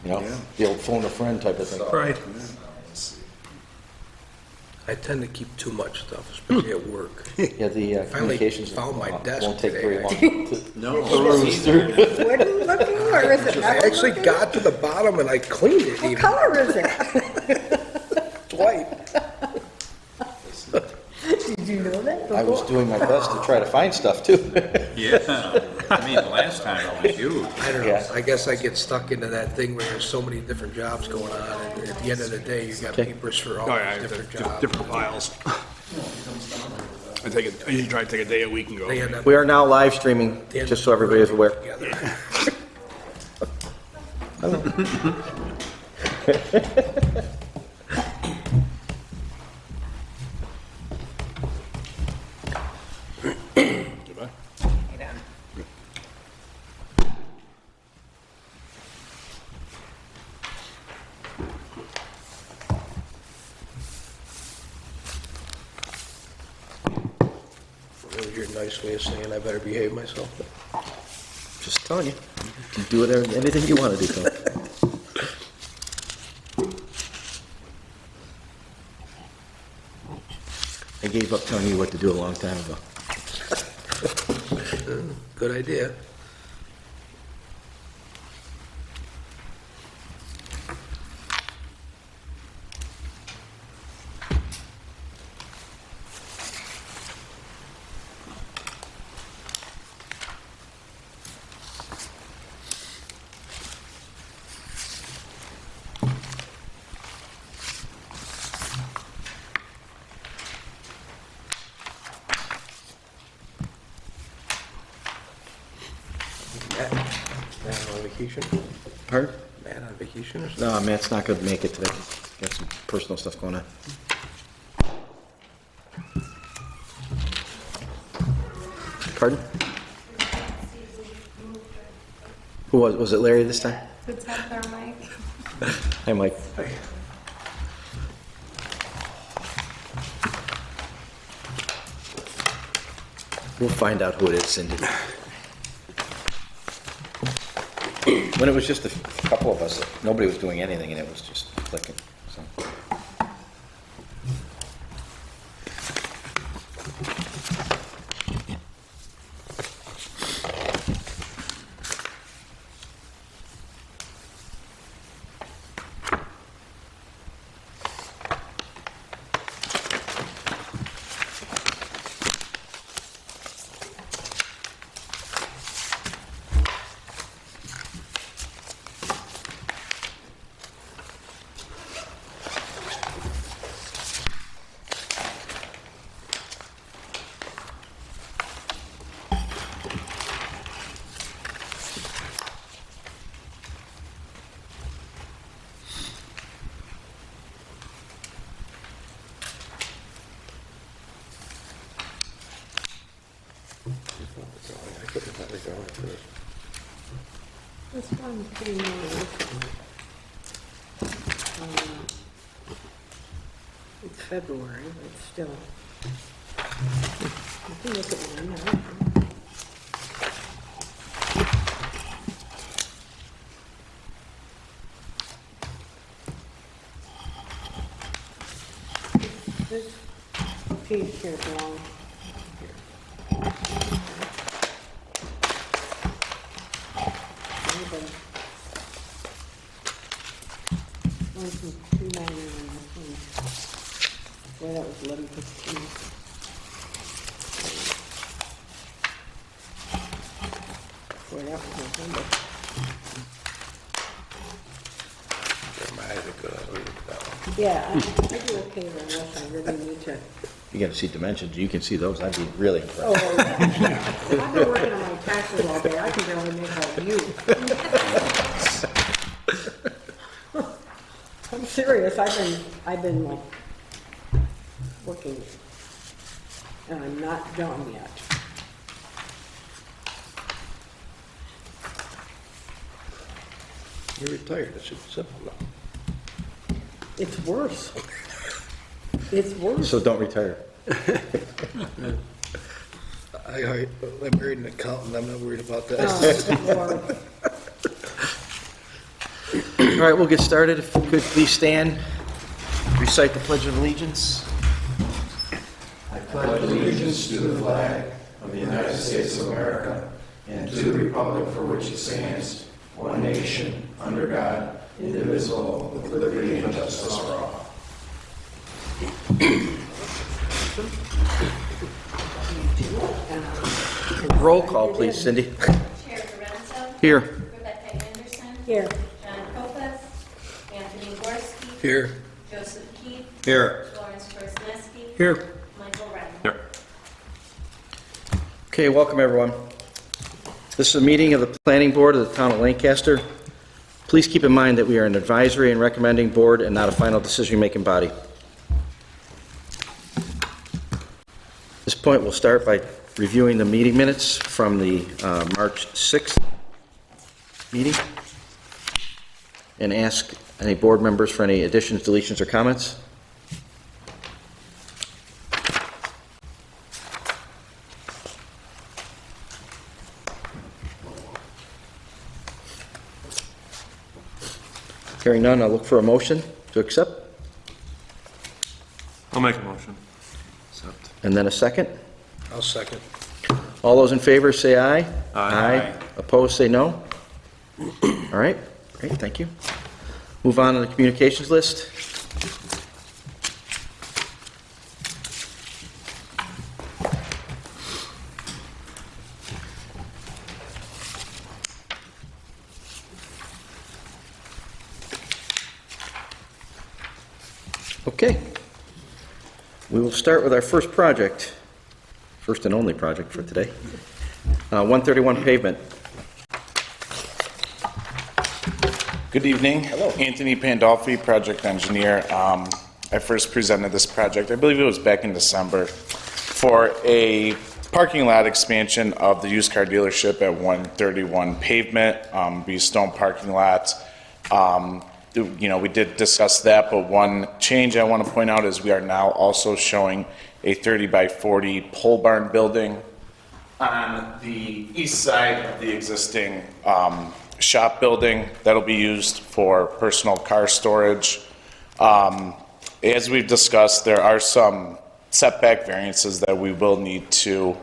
you know, Yeah. the old phone a friend type of thing. Right. I tend to keep too much stuff, especially at work. Yeah, the Finally communications found my desk won't take today, very long to No. peruse through. Wooden looking, or is it I metal actually looking? got to the bottom and I cleaned it What even. color is it? It's white. Did you know that I was before? doing my best to try to find stuff too. Yeah, I mean, the last time it was huge. I don't know, Yeah. I guess I get stuck into that thing where there's so many different jobs going on, and at the end of the day, you got Okay. papers for all Oh, yeah, these different jobs. different files. I usually try to take a day a week and go. They end up We are now live streaming, just so everybody is aware. together. Goodbye. That was your nice way of saying I better behave myself. Just telling you, you can do whatever, anything you want to do, Tony. I gave up telling you what to do a long time ago. Good idea. Matt on vacation? Pardon? Matt on vacation or something? No, Matt's not gonna make it today. Got some personal stuff going on. Pardon? Who was it Larry this time? What's up there, Mike? Hi, Mike. We'll find out who it is, Cindy. When it was just a couple of us, nobody was doing anything and it was just clicking, so. I couldn't find the drawing for this. This one's pretty new. It's February, but still. You can look at one, right? This piece here belongs here. One from 299 and this one, yeah, that was 1115. Boy, that was November. I had a good, I'll leave it at that one. Yeah, I do okay there unless I really need to. You gotta see dimensions, you can see those, I'd be really impressed. Oh, I've been working on my taxes all day, I can barely make out you. I'm serious, I've been like working, and I'm not done yet. You're retired, it should be simple now. It's worse. It's worse. So don't retire. I married an accountant, I'm not worried about that. Oh, Lord. All right, we'll get started. If you could please stand, recite the Pledge of Allegiance. Roll call, please, Cindy. Chair Lorenzo. Here. Rebecca Anderson. Here, John Kopus. Anthony Gorski. Here. Joseph Keith. Here. Lawrence Krasneski. Here. Michael Redmond. Here. Okay, welcome, everyone. This is a meeting of the Planning Board of the Town of Lancaster. Please keep in mind that we are an advisory and recommending board and not a final decision-making body. At this point, we'll start by reviewing the meeting minutes from the March 6th meeting and ask any board members for any additions, deletions, or comments. Hearing none, I'll look for a motion to accept, I'll make a motion. Accept. and then a second. I'll second. All those in favor say aye. Aye. Opposed, say no. All right, great, thank you. Move on to the communications list. Okay. We will start with our first project, first and only project for today. 131 pavement. Good evening. Hello. Anthony Pandolfi, project engineer. I first presented this project, I believe it was back in December, for a parking lot expansion of the used car dealership at 131 pavement, be a stone parking lot. You know, we did discuss that, but one change I want to point out is we are now also showing a 30 by 40 pole barn building on the east side of the existing shop building that'll be used for personal car storage. As we've discussed, there are some setback variances that we will need to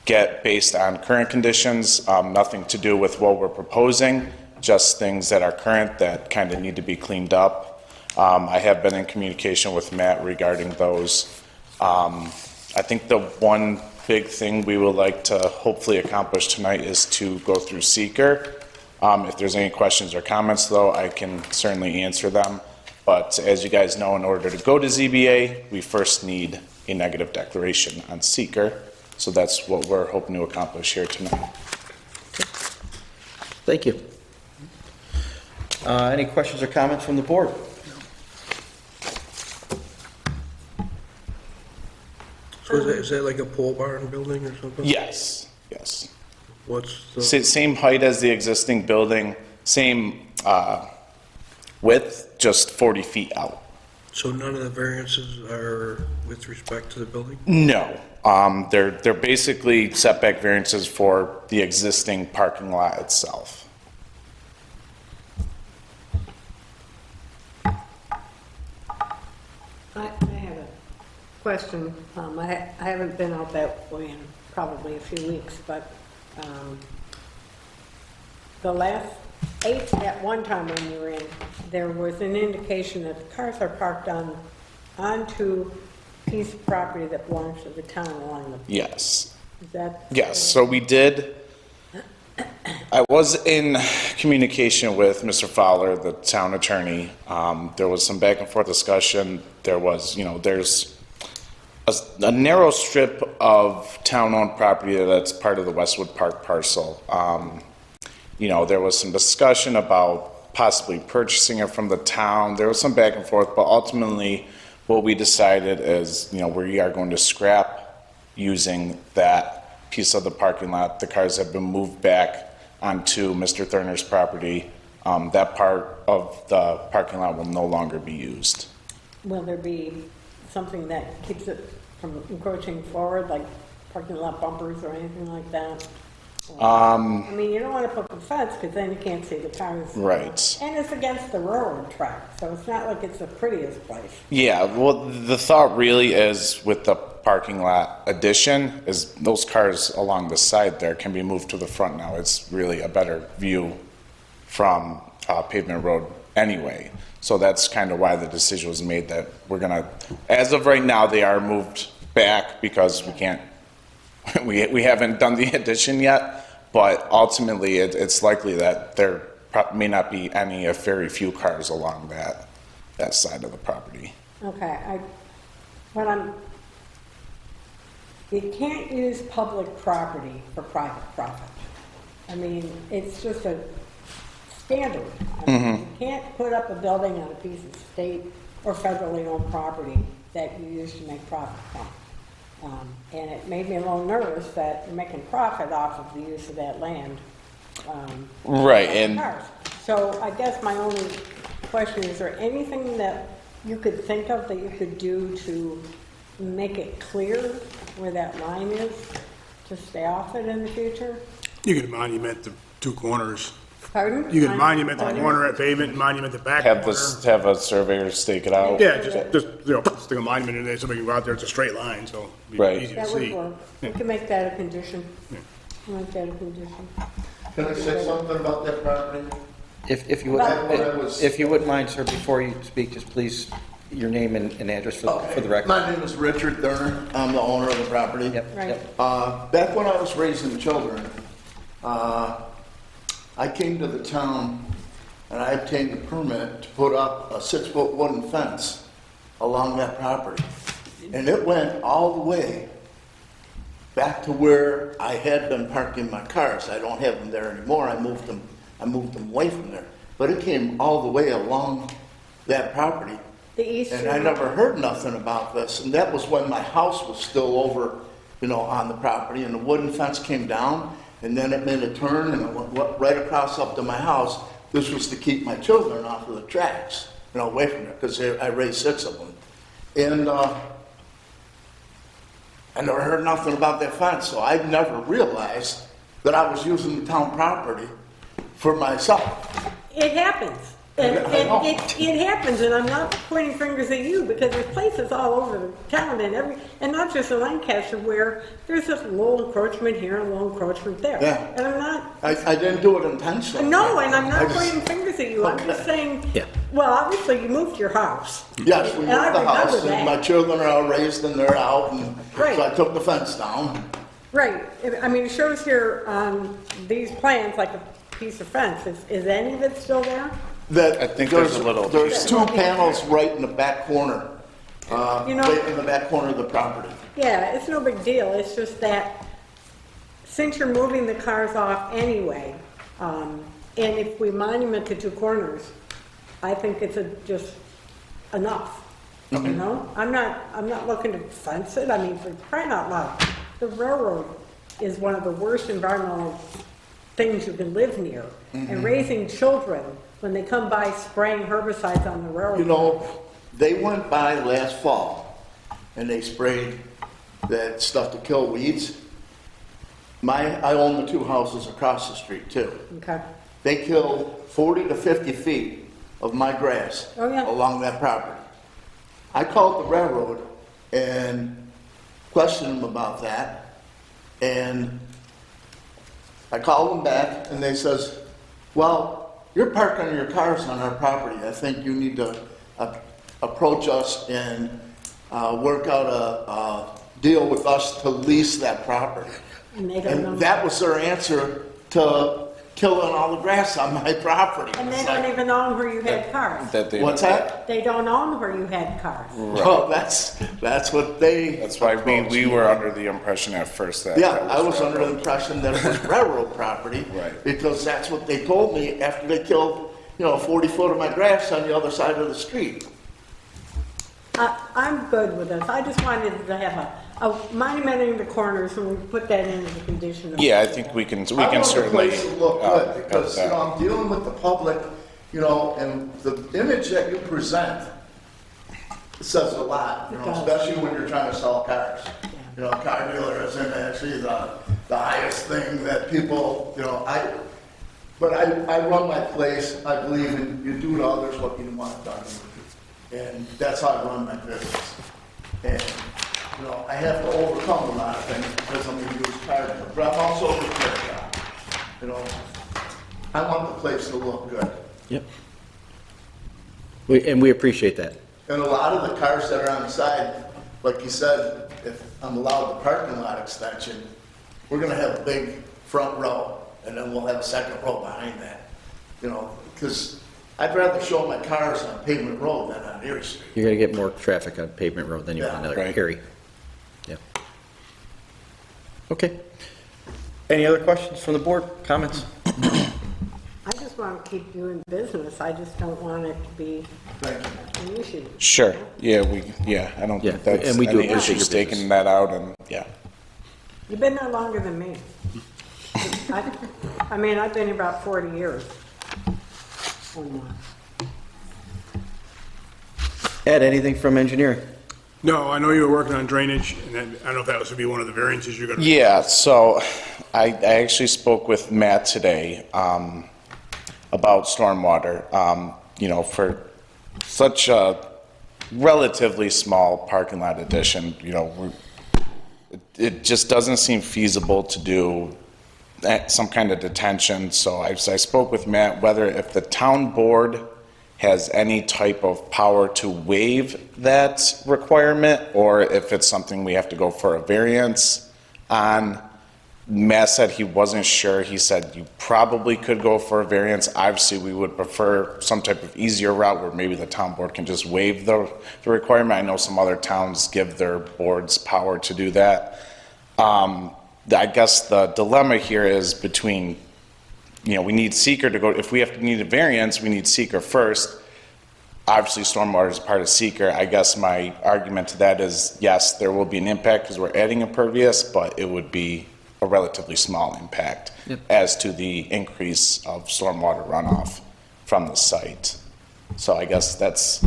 get based on current conditions, nothing to do with what we're proposing, just things that are current that kind of need to be cleaned up. I have been in communication with Matt regarding those. I think the one big thing we would like to hopefully accomplish tonight is to go through seeker. If there's any questions or comments, though, I can certainly answer them. But as you guys know, in order to go to ZBA, we first need a negative declaration on seeker. So that's what we're hoping to accomplish here tonight. Thank you. Any questions or comments from the board? So is that like a pole barn building or something? Yes, yes. What's the, Same height as the existing building, same width, just 40 feet out. so none of the variances are with respect to the building? No, they're basically setback variances for the existing parking lot itself. I have a question. I haven't been out that way in probably a few weeks, but the last 8, at one time when you were in, there was an indication that the cars are parked onto a piece of property that belongs to the town along the, Yes. is that? Yes, so we did, I was in communication with Mr. Fowler, the town attorney. There was some back and forth discussion. There was, there's a narrow strip of town-owned property that's part of the Westwood Park parcel. There was some discussion about possibly purchasing it from the town. There was some back and forth, but ultimately what we decided is, we are going to scrap using that piece of the parking lot. The cars have been moved back onto Mr. Thurner's property. That part of the parking lot will no longer be used. Will there be something that keeps it from encroaching forward, like parking lot bumpers or anything like that? I mean, you don't want to put the fence, because then you can't see the cars. Right. And it's against the railroad track, so it's not like it's the prettiest place. Yeah, well, the thought really is with the parking lot addition is those cars along the side there can be moved to the front now. It's really a better view from Pavement Road anyway. So that's kind of why the decision was made that we're gonna, as of right now, they are moved back because we can't, we haven't done the addition yet, but ultimately it's likely that there may not be any or very few cars along that side of the property. Okay, you can't use public property for private profit. I mean, it's just a standard. I mean, you can't put up a building on a piece of state or federally owned property that you use to make profit from. And it made me a little nervous that you're making profit off of the use of that land. Right, and Cars. So I guess my only question, is there anything that you could think of that you could do to make it clear where that line is, to stay off it in the future? You could monument the two corners. Pardon? You could monument the corner at Pavement, and monument the back corner. have a surveyor stake it out. Yeah, just, you know, stick a monument in there, somebody can go out there, it's a straight line, so it'd Right. be easy to That would see. work. We can make that a condition. Make that a condition. Can I say something about that property? If you wouldn't mind, sir, before you speak, just please, your name and address for the record. My name is Richard Durner. I'm the owner of the property. Yep, Right. yep. Back when I was raising children, I came to the town and I obtained a permit to put up a 6-foot wooden fence along that property. And it went all the way back to where I had been parking my cars. I don't have them there anymore. I moved them away from there. But it came all the way along that property. The eastern. And I never heard nothing about this, and that was when my house was still over, you know, on the property, and the wooden fence came down, and then it made a turn, and it went right across up to my house. This was to keep my children off of the tracks, you know, away from there, because I raised 6 of them. And I never heard nothing about that fence, so I never realized that I was using the town property for myself. It happens. And I know. it happens, and I'm not pointing fingers at you, because there's places all over the town and not just in Lancaster, where there's a little encroachment here, a little encroachment there. Yeah. And I'm not, I didn't do it intentionally. no, and I'm I not just- pointing fingers at you, I'm just Okay. saying, Yeah. well, obviously you moved your house. Yes, we And I moved the remember house, that. and my children are all raised and they're out, and Right. so I took the fence down. Right, I mean, it shows here on these plans, like a piece of fence, is any of it still there? That I think there's a little There's piece. 2 panels right in the back corner, You know- right in the back corner of the property. Yeah, it's no big deal, it's just that since you're moving the cars off anyway, and if we monument the 2 corners, I think it's just enough, you know? I'm not looking to fence it, I mean, for crying out loud, the railroad is one of the worst environmental things you can live near. And raising children, when they come by spraying herbicides on the railroad. You know, they went by last fall, and they sprayed that stuff to kill weeds. I own the 2 houses across the street too. Okay, They killed 40 to 50 feet of my grass Oh, yeah. along that property. I called the railroad and questioned them about that, and I called them back, and they says, well, you're parking your cars on our property. I think you need to approach us and work out a deal with us to lease that property. and they don't know. And that was their answer to killing all the grass on my property. And they It's don't like, even own where you had cars. That they, what's that? They don't own where you had cars. Well, that's what they. that's why we were under the impression at first that. Yeah, that I was under the railroad. impression that it was railroad property. Right. Because that's what they told me after they killed, 40 foot of my grass on the other side of the street. I'm good with this. I just wanted to have a monumenting the corners, and we put that in as a condition. of- Yeah, I think we can I want certainly. the place to look help good, because, that. I'm dealing with the public, and the image that you present says a lot, It does. especially when you're trying to sell cars. You know, car dealer isn't actually the highest thing that people, you know, but I run my place, I believe in, you do to others what you want done to you. And that's how I run my business. And, you know, I have to overcome a lot of things because I'm a used car dealer, but I'm also a repair shop. You know, I want the place to look good. Yep. And we appreciate that. And a lot of the cars that are on the side, like you said, if I'm allowed the parking lot extension, we're gonna have a big front row, and then we'll have a second row behind that. You know, because I'd rather show my cars on Pavement Road than on Erie Street. You're going to get more traffic on Pavement Road than you will on Yeah, another right. area. Yeah. Okay. Any other questions from the board? Comments? I just want to keep doing business, I just don't want it to be an issue. Sure, yeah, I don't Yeah, think that's and we do any appreciate issues your taking business. that out, and, yeah. You've been there longer than me. I mean, I've been here about 40 years. Or more. Ed, anything from engineering? No, I know you were working on drainage, and then, I don't know if that was to be one of the variances you're gonna. Yeah, so I actually spoke with Matt today about stormwater. You know, for such a relatively small parking lot addition, you know, it just doesn't seem feasible to do some kind of detention. So I spoke with Matt whether if the town board has any type of power to waive that requirement, or if it's something we have to go for a variance on. Matt said he wasn't sure. He said you probably could go for a variance. Obviously, we would prefer some type of easier route where maybe the town board can just waive the requirement. I know some other towns give their boards power to do that. I guess the dilemma here is between, you know, we need seeker to go, if we have to need a variance, we need seeker first. Obviously, stormwater is part of seeker. I guess my argument to that is, yes, there will be an impact because we're adding impervious, but it would be a relatively small impact as to the increase of stormwater runoff from the site. So I guess that's,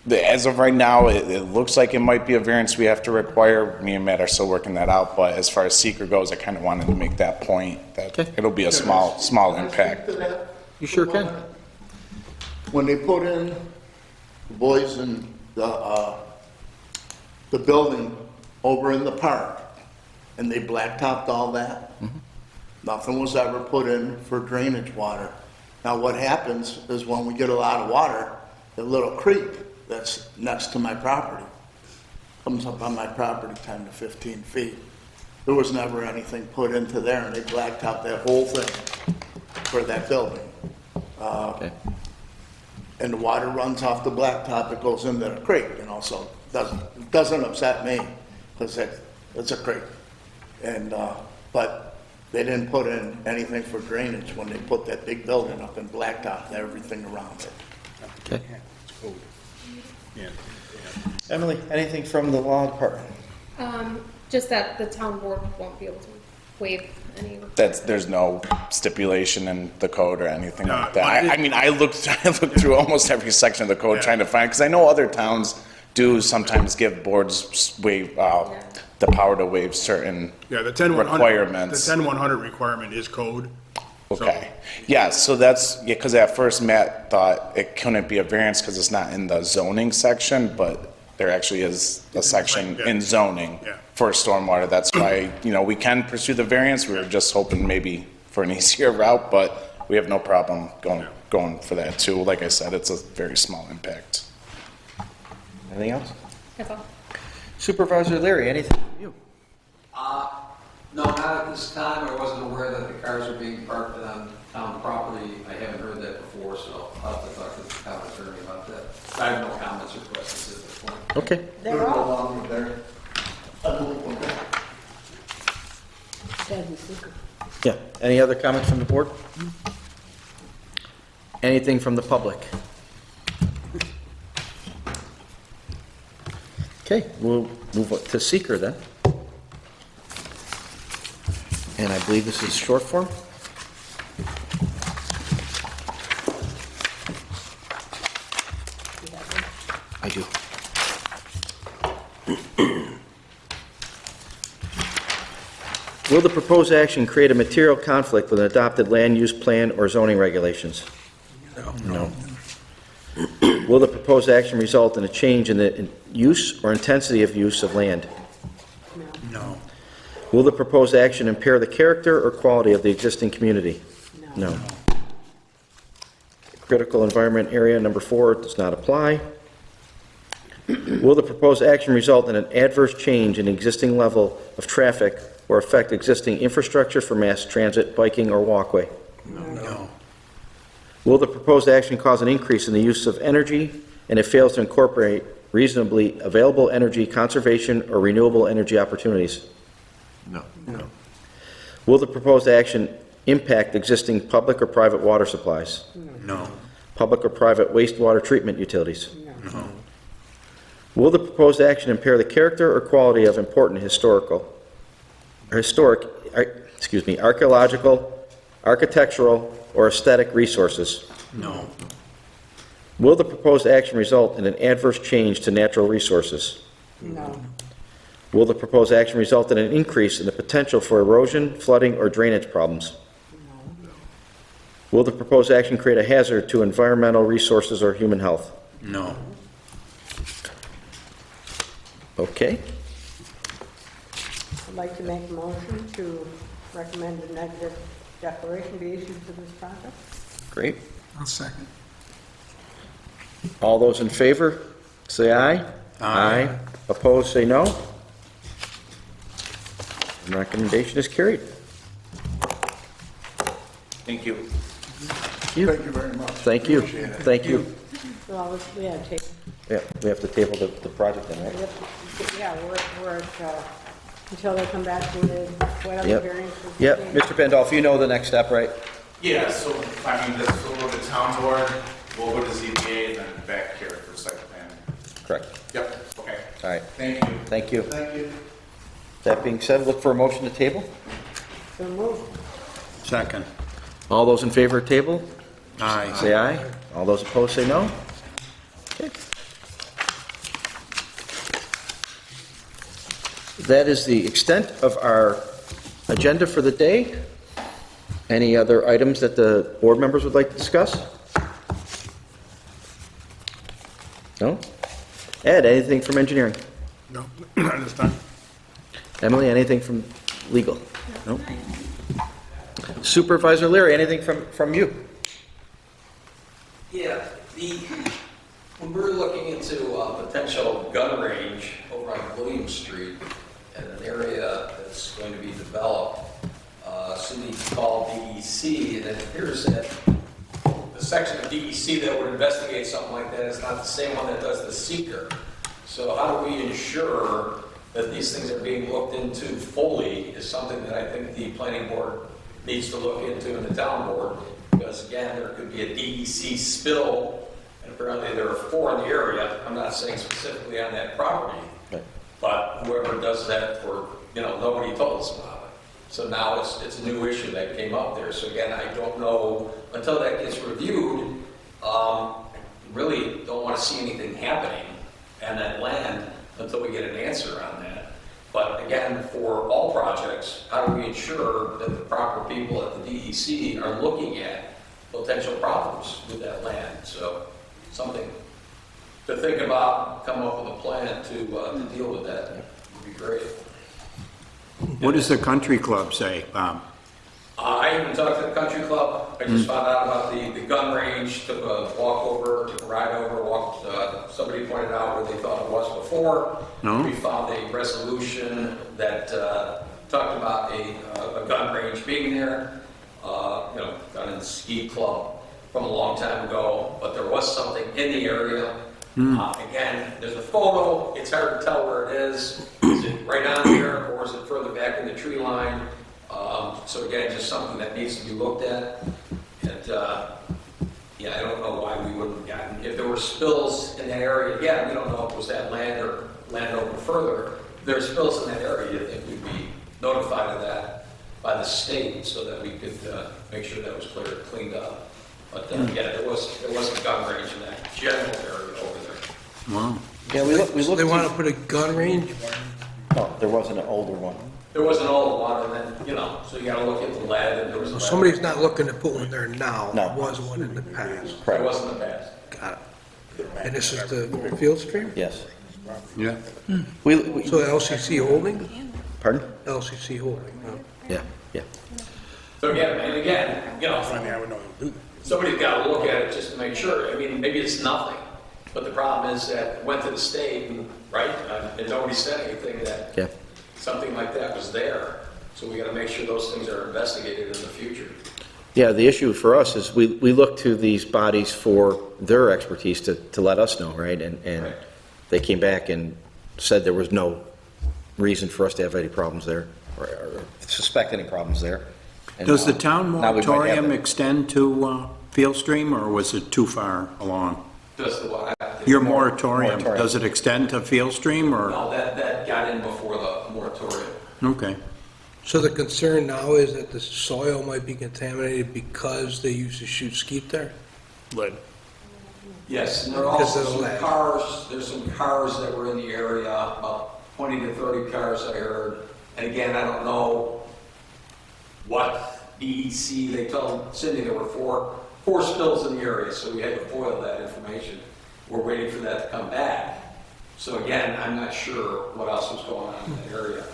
as of right now, it looks like it might be a variance we have to require. Me and Matt are still working that out, but as far as seeker goes, I kind of wanted to make that point, that Okay. it'll be a small Can I impact. speak to that? You sure can. When they put in the boys in the building over in the park, and they blacktopped all that, nothing was ever put in for drainage water. Now, what happens is when we get a lot of water, the little creek that's next to my property comes up on my property 10 to 15 feet. There was never anything put into there, and they blacktopped that whole thing for that building. Okay. And the water runs off the blacktop, it goes into the creek, you know, so it doesn't upset me, because it's a creek. And, but they didn't put in anything for drainage when they put that big building up and blacktop and everything around it. Okay. Yeah. Emily, anything from the law department? Just that the town board won't be able to waive any. There's no stipulation in the code or anything No, like that. but I mean, I looked through almost every section of the code Yeah. trying to find, because I know other towns do sometimes give boards the power to waive certain Yeah, the 10-100. requirements. The 10-100 requirement is code. Okay, yeah, so that's, yeah, because at first Matt thought it couldn't be a variance because it's not in the zoning section, but there actually is a section in zoning Yeah. for stormwater. That's why, you know, we can pursue the variance. We were just hoping maybe for an easier route, but we have no problem going for that too. Like I said, it's a very small impact. Anything else? That's all. Supervisor Leary, anything from you? No, not at this time. I wasn't aware that the cars are being parked on town property. I haven't heard that before, so I'll have to talk to the town attorney about that. I have no comments or questions at this point. Okay. They're all Along there. dead and secret. Yeah. Any other comments from the board? Anything from the public? Okay, we'll move on to seeker then. And I believe this is short form? I do. Will the proposed action create a material conflict with an adopted land use plan or zoning regulations? No. Will the proposed action result in a change in the use or intensity of use of land? No. Will the proposed action impair the character or quality of the existing community? No. Critical environment area number 4 does not apply. Will the proposed action result in an adverse change in the existing level of traffic or affect existing infrastructure for mass transit, biking, or walkway? No. Will the proposed action cause an increase in the use of energy and it fails to incorporate reasonably available energy conservation or renewable energy opportunities? No. Will the proposed action impact existing public or private water supplies? No. Public or private wastewater treatment utilities? No. Will the proposed action impair the character or quality of important archaeological, architectural, or aesthetic resources? No. Will the proposed action result in an adverse change to natural resources? No. Will the proposed action result in an increase in the potential for erosion, flooding, or drainage problems? Will the proposed action create a hazard to environmental resources or human health? No. Okay. I'd like to make a motion to recommend a negative declaration be issued to this project. Great. I'll second. All those in favor, say aye. Aye. Opposed, say no. And recommendation is carried. Thank you. Thank you very much. Thank you. Appreciate it. Thank you. Well, yeah, take, Yeah, we have to table the project then, we right? have to, yeah, we're at, until they come back with whatever Yep. variances. Yep, they- Mr. Pandolf, you know the next step, right? Yeah, so, I mean, this will go to town board, we'll go to ZBA, and then back here for site plan. Correct. Yep, okay. All right, Thank you. thank you. Thank you. That being said, look for a motion to table. So move. Second. All those in favor of table, Aye. say aye. All those opposed, say no. Okay. That is the extent of our agenda for the day. Any other items that the board members would like to discuss? No? Ed, anything from engineering? No, not this time. Emily, anything from legal? No? Supervisor Leary, anything from you? Yeah, when we were looking into a potential gun range over on William Street in an area that's going to be developed, city called DEC, and it appears that the section of DEC that would investigate something like that is not the same one that does the seeker. So how do we ensure that these things are being looked into fully is something that I think the planning board needs to look into and the town board, because again, there could be a DEC spill, and apparently there are 4 in the area. I'm not saying specifically on that property, Right. but whoever does that for, nobody told us about it. So now it's a new issue that came up there. So again, I don't know, until that gets reviewed, really don't want to see anything happening on that land until we get an answer on that. But again, for all projects, how do we ensure that the proper people at the DEC are looking at potential problems with that land? So something to think about, come up with a plan to deal with that would be great. What does the country club say, Bob? I even talked to the country club. I just found out about the gun range, took a walk over, took a ride over, somebody pointed out where they thought it was before. No? We found a resolution that talked about a gun range being there, gun and ski club from a long time ago, but there was something in the area. Again, there's a photo, it's hard to tell where it is. Is it right on there, or is it further back in the tree line? So again, just something that needs to be looked at. And, I don't know why we wouldn't have gotten, if there were spills in that area, we don't know if it was that land or land over further. If there's spills in that area, you think we'd be notified of that by the state so that we could make sure that was cleaned up. But there was a gun range in that general area over there. Wow. Yeah, we looked. They want to put a gun range? Oh, there wasn't an older one. there wasn't all the water then, you know, so you gotta look at the lead and there was. So somebody's not looking to put one there now. No. There was one in the past. It wasn't the best. Got it. And this is the field stream? Yes. Yeah. We, So LCC Holding? pardon? LCC Holding, huh? Yeah, yeah. So again, you know, I mean, I would know how to do that. somebody's gotta look at it just to make sure. I mean, maybe it's nothing, but the problem is that it went to the state and, right, and nobody said anything that Yeah. something like that was there. So we gotta make sure those things are investigated in the future. Yeah, the issue for us is we look to these bodies for their expertise to let us know, right? And Right. they came back and said there was no reason for us to have any problems there, or suspect any problems there. And Does the now- town now we might have moratorium it. extend to Field Stream, or was it too far along? Just the what? Your moratorium, Moratorium. does it extend to Field Stream, or? No, that got in before the moratorium. Okay. So the concern now is that the soil might be contaminated because they used to shoot skeet there? Lead. Yes, and there are Because also of the some lag. cars, there's some cars that were in the area, about 20 to 30 cars I heard. And again, I don't know what DEC, they told Cindy there were four spills in the area, so we had to foil that information. We're waiting for that to come back. So again, I'm not sure what else was going on in that area.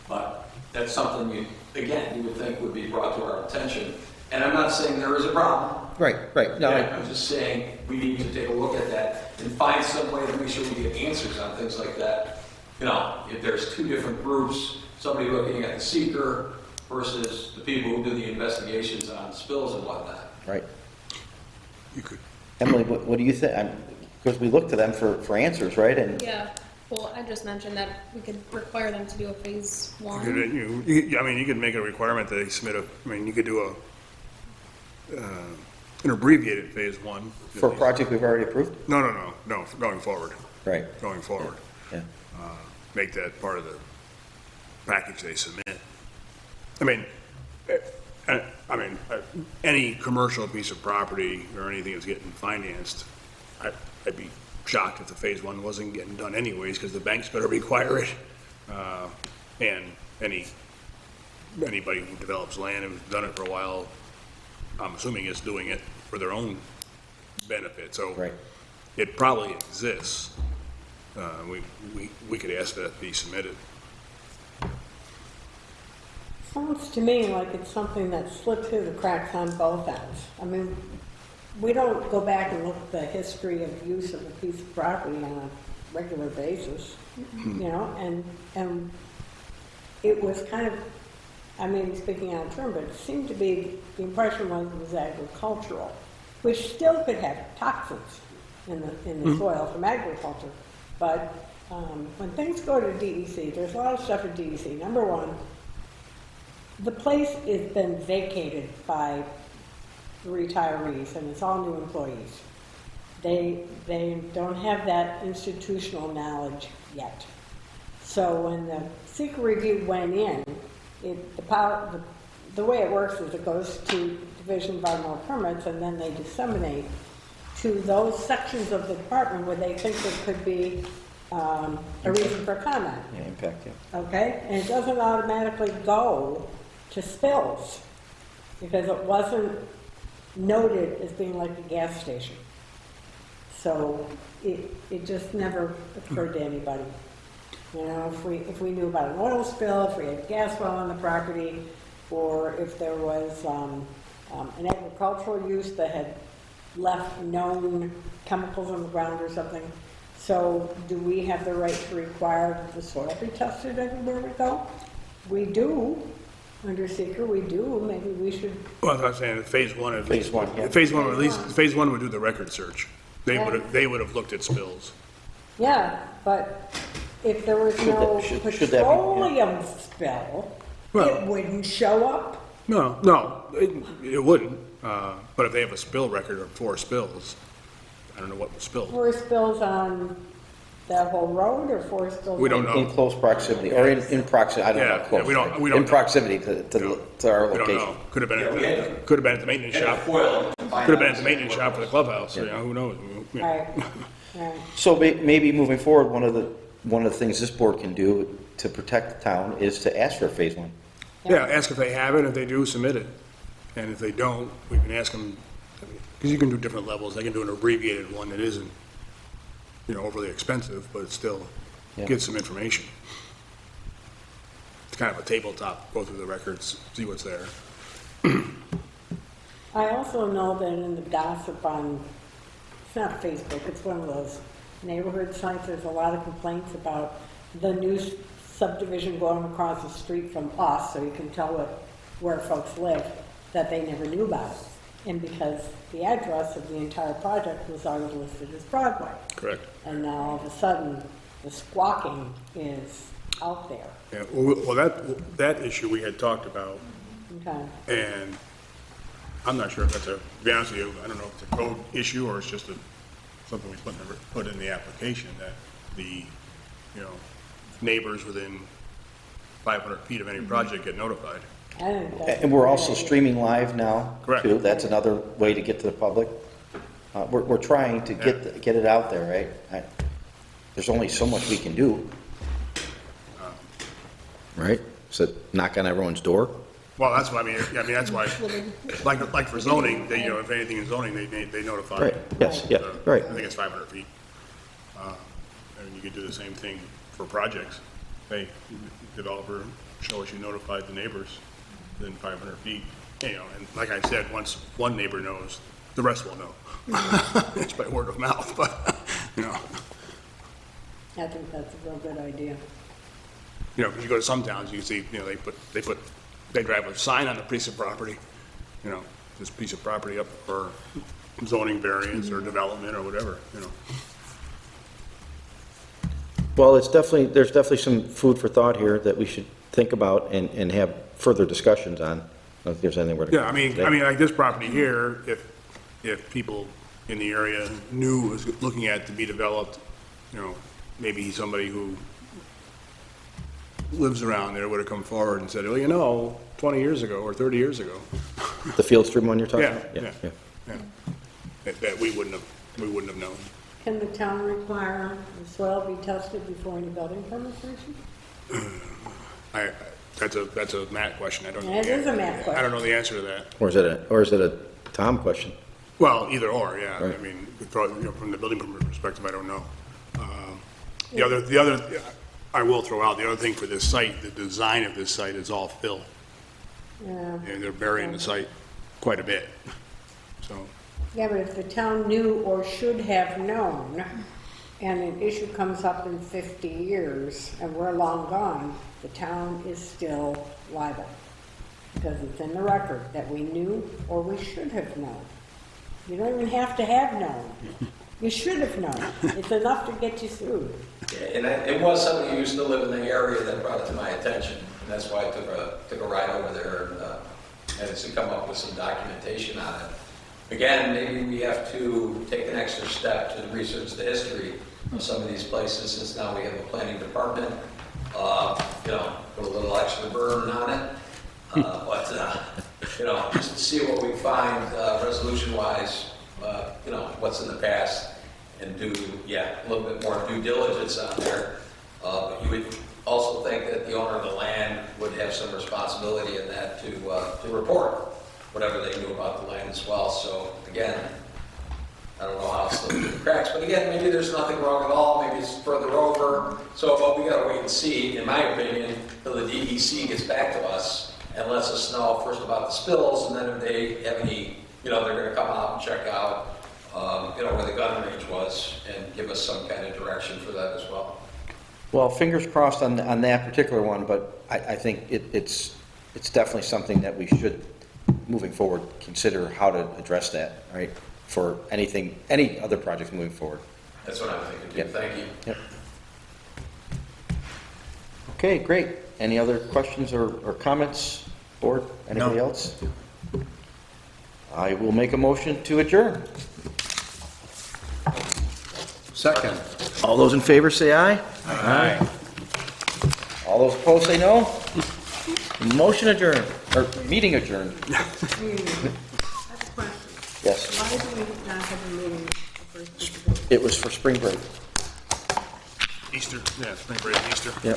But that's something you would think would be brought to our attention. And I'm not saying there is a problem. Right, right. No, Yeah, I'm just saying, we need to take a look at that and find some way to make sure we get answers on things like that. You know, if there's two different groups, somebody looking at the seeker versus the people who do the investigations on spills and whatnot. right. You could, Emily, what do you think? Because we look to them for answers, right? And Yeah, well, I just mentioned that we could require them to do a phase you one. could, I mean, you could make a requirement that they submit you could do an abbreviated phase one. for a project we've already approved? No, going forward, Right, going forward. yeah. Make that part of the package they submit. I mean, any commercial piece of property or anything that's getting financed, I'd be shocked if the phase one wasn't getting done anyways, because the bank's gonna require it. And anybody who develops land and has done it for a while, I'm assuming is doing it for their own benefit, so. Right. It probably exists. We could ask that it be submitted. Sounds to me like it's something that slipped through the cracks on both ends. I mean, we don't go back and look at the history of use of a piece of property on a regular basis, you know, and it was kind of, I mean, speaking out of turn, but it seemed to be, the impression was it was agricultural, which still could have toxins in the soil from agriculture. But when things go to DEC, there's a lot of stuff at DEC. Number one, the place has been vacated by the retirees, and it's all new employees. They don't have that institutional knowledge yet. So when the secret review went in, the way it works is it goes to Division of Environmental Permits, and then they disseminate to those sections of the department where they think there could be a reason for comment. Yeah, impact, yeah. Okay, and it doesn't automatically go to spills because it wasn't noted as being like a gas station. So it just never occurred to anybody. You know, if we knew about an oil spill, if we had gas well on the property, or if there was an agricultural use that had left known chemicals on the ground or something. So do we have the right to require that the soil be tested everywhere we go? We do, under seeker, we do, maybe we should, Well, I'm saying phase one at least. Phase one, yeah. Phase one, would at least, phase one would do the record search. They would have looked at spills. yeah, but if there was no should that be, yeah. petroleum spill, Well- it wouldn't show up. No, it wouldn't. But if they have a spill record of 4 spills, I don't know what was spilled. 4 spills on that whole road or 4 spills? We don't know. In close proximity, or in proximity, I don't know Yeah, about close. yeah, we don't- right? we don't In know. proximity to our We don't location. know. Could have been, Yeah, we had to- at the maintenance Had to shop. foil it to find Could have been out at the maintenance shop for the clubhouse, you know, who knows? Yeah. Right, right. So maybe moving forward, one of the one of the things this board can do to protect the town is to ask for a phase one. Yeah, ask if they have it, if they do, submit it. And if they don't, we can ask them, because you can do different levels. They can do an abbreviated one that isn't, overly expensive, but it still Yeah. gives some information. It's kind of a tabletop, go through the records, see what's there. I also know that in the gossip on, it's not Facebook, it's one of those neighborhood sites, there's a lot of complaints about the new subdivision going across the street from us, so you can tell where folks live, that they never knew about it. And because the address of the entire project was already listed as Broadway. Correct. And now all of a sudden, the squawking is out there. Yeah, well, that issue we had talked about, Okay. and I'm not sure if that's to be honest with you, I don't know if it's a code issue or it's just something we put in the application that the, neighbors within 500 feet of any project get notified. I think that's And we're a also good idea. streaming live now, Correct. too. That's another way to get to the public. We're trying to get it out there, right? There's only so much we can do. Right? So knock on everyone's door? Well, that's what I mean, that's why, like for zoning, they, if anything is zoning, they notify. Right, yes, yeah, right. I think it's 500 feet. And you could do the same thing for projects. Hey, developer, show us you notified the neighbors within 500 feet. And like I said, once one neighbor knows, the rest will know. It's by word of mouth, but, I think that's a real good idea. because you go to some towns, you can see, they drive a sign on the piece of property, this piece of property up for zoning variance or development or whatever. Well, there's definitely some food for thought here that we should think about and have further discussions on. I don't know if there's anywhere to go. Yeah, I mean, like this property here, if people in the area knew was looking at to be developed, maybe somebody who lives around there would have come forward and said, well, 20 years ago or 30 years ago. The Field Stream one you're talking Yeah, about? yeah. That we wouldn't have known. Can the town require the soil be tested before any building permits are issued? That's a Matt question. I don't know. It is a Matt I question. don't know the answer to that. Or is it a Tom question? Well, either or, yeah. Right. I mean, from the building permit perspective, I don't know. The other, I will throw out, the other thing for this site, the design of this site is all fill. Yeah. And they're burying the site quite a bit, so. Yeah, but if the town knew or should have known, and an issue comes up in 50 years, and we're long gone, the town is still liable. Because it's in the record that we knew or we should have known. You don't even have to have known. You should have known. It's enough to get you sued. And it was somebody who used to live in the area that brought it to my attention, and that's why I took a ride over there and to come up with some documentation on it. Again, maybe we have to take an extra step to research the history of some of these places, since now we have a planning department, put a little extra burden on it. Just to see what we find resolution-wise, what's in the past, and do, a little bit more due diligence on there. But you would also think that the owner of the land would have some responsibility in that to report whatever they knew about the land as well. So again, I don't know how it's slipped through the cracks, but again, maybe there's nothing wrong at all, maybe it's further over. So, but we gotta wait and see, in my opinion, till the DEC gets back to us and lets us know first about the spills, and then if they have any, they're gonna come out and check out, where the gun range was, and give us some kind of direction for that as well. Well, fingers crossed on that particular one, but I think it's definitely something that we should, moving forward, consider how to address that, right? For any other projects moving forward. That's what I'm thinking, too. Yep. Thank you. Yep. Okay, great. Any other questions or comments, board? Anybody else? I will make a motion to adjourn. Second. All those in favor say aye. Aye. All those opposed say no. Motion adjourned, or meeting adjourned. That's a question. Yes, Why do we not have a meeting the first week of April? it was for spring break. Easter, yeah, spring break, Easter. Yep.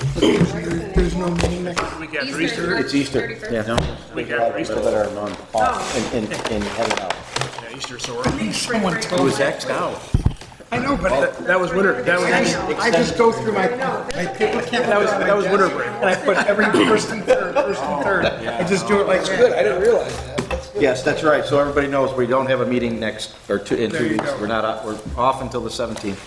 There's no meeting next Week after Easter Easter, It's Easter, 31st. yeah. week after Easter. That are off and heading out. Yeah, Easter, so we're, Someone It told was Xed out. I know, but that was winter, that was, I just go through my paper calendar. that was winter break. And I put every first and third. I just do it like that. Good, I didn't realize that. That's good. Yes, that's right. So everybody knows we don't have a meeting next, or in 2 There you weeks. go. We're not, we're off until the 17th.